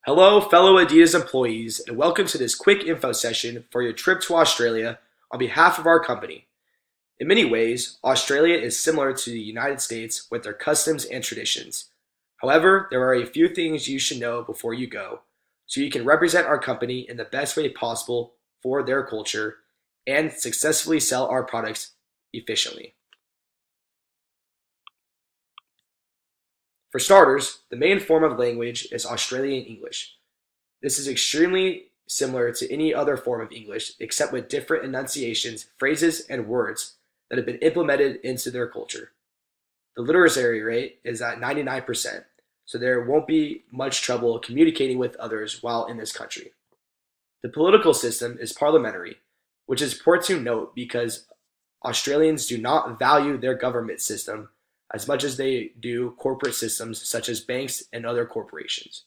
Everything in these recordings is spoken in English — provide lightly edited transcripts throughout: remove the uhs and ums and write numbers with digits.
Hello, fellow Adidas employees, and welcome to this quick info session for your trip to Australia on behalf of our company. In many ways, Australia is similar to the United States with their customs and traditions. However, there are a few things you should know before you go, so you can represent our company in the best way possible for their culture and successfully sell our products efficiently. For starters, the main form of language is Australian English. This is extremely similar to any other form of English, except with different enunciations, phrases, and words that have been implemented into their culture. The literacy rate is at 99%, so there won't be much trouble communicating with others while in this country. The political system is parliamentary, which is important to note because Australians do not value their government system as much as they do corporate systems such as banks and other corporations.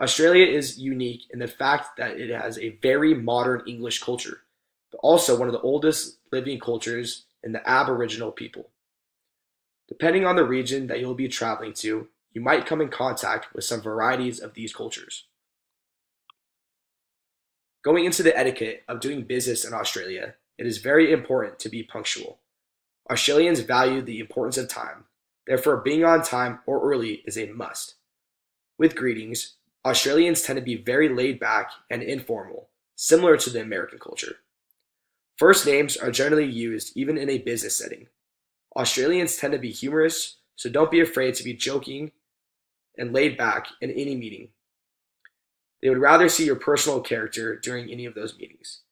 Australia is unique in the fact that it has a very modern English culture, but also one of the oldest living cultures in the Aboriginal people. Depending on the region that you'll be traveling to, you might come in contact with some varieties of these cultures. Going into the etiquette of doing business in Australia, it is very important to be punctual. Australians value the importance of time, therefore being on time or early is a must. With greetings, Australians tend to be very laid back and informal, similar to the American culture. First names are generally used even in a business setting. Australians tend to be humorous, so don't be afraid to be joking and laid back in any meeting. They would rather see your personal character during any of those meetings.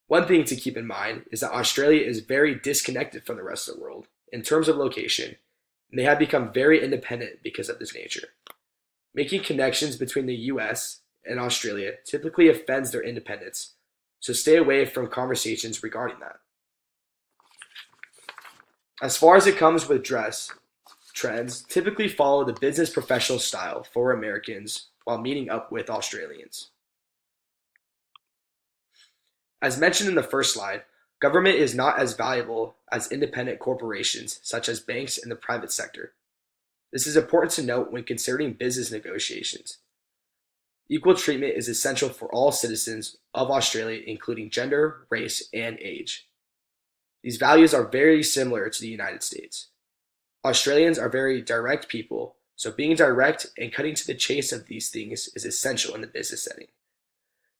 One thing to keep in mind is that Australia is very disconnected from the rest of the world in terms of location, and they have become very independent because of this nature. Making connections between the US and Australia typically offends their independence, so stay away from conversations regarding that. As far as it comes with dress, trends typically follow the business professional style for Americans while meeting up with Australians. As mentioned in the first slide, government is not as valuable as independent corporations such as banks in the private sector. This is important to note when considering business negotiations. Equal treatment is essential for all citizens of Australia, including gender, race, and age. These values are very similar to the United States. Australians are very direct people, so being direct and cutting to the chase of these things is essential in the business setting.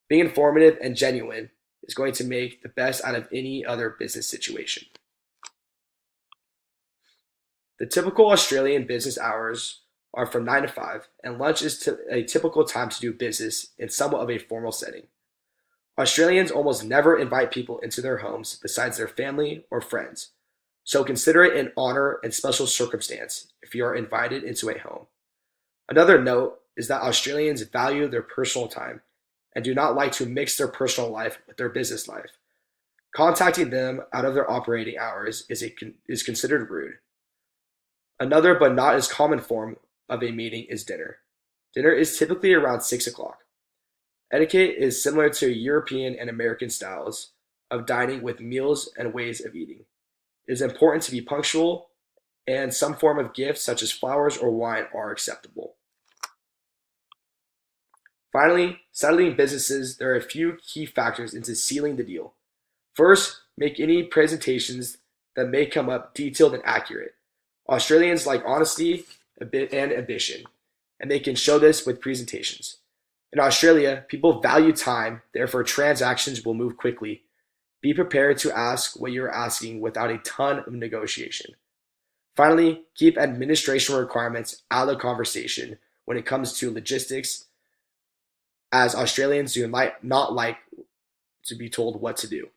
Being informative and genuine is going to make the best out of any other business situation. The typical Australian business hours are from 9 to 5, and lunch is a typical time to do business in somewhat of a formal setting. Australians almost never invite people into their homes besides their family or friends, so consider it an honor and special circumstance if you are invited into a home. Another note is that Australians value their personal time and do not like to mix their personal life with their business life. Contacting them out of their operating hours is considered rude. Another but not as common form of a meeting is dinner. Dinner is typically around 6 o'clock. Etiquette is similar to European and American styles of dining with meals and ways of eating. It is important to be punctual, and some form of gift such as flowers or wine are acceptable. Finally, settling businesses, there are a few key factors into sealing the deal. First, make any presentations that may come up detailed and accurate. Australians like honesty and ambition, and they can show this with presentations. In Australia, people value time, therefore transactions will move quickly. Be prepared to ask what you're asking without a ton of negotiation. Finally, keep administration requirements out of the conversation when it comes to logistics, as Australians do not like to be told what to do.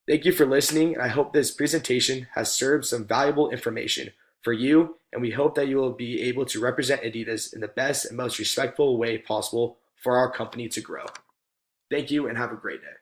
Thank you for listening, and I hope this presentation has served some valuable information for you, and we hope that you will be able to represent Adidas in the best and most respectful way possible for our company to grow. Thank you, and have a great day.